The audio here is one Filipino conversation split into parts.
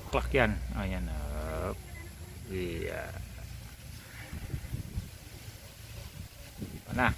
bulaklak yan. Ayan. Yeah. Ito na.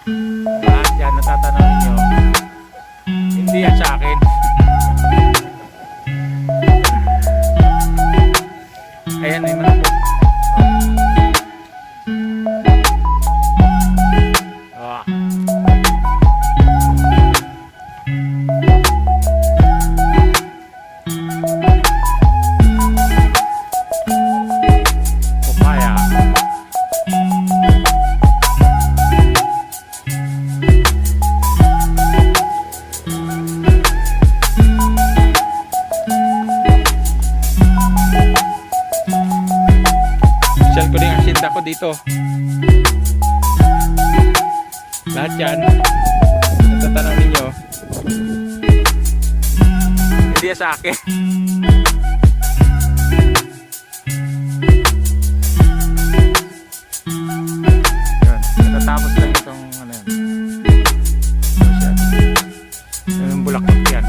Lahat yan natatanong nyo, hindi yan sa akin. Ayan, may manok. Oh. Papaya. Shell ko din ang sinta ko dito. Lahat yan natatanong ninyo, hindi sa akin. Yun, natatapos lang itong ano yun. Yung bulaklak yan.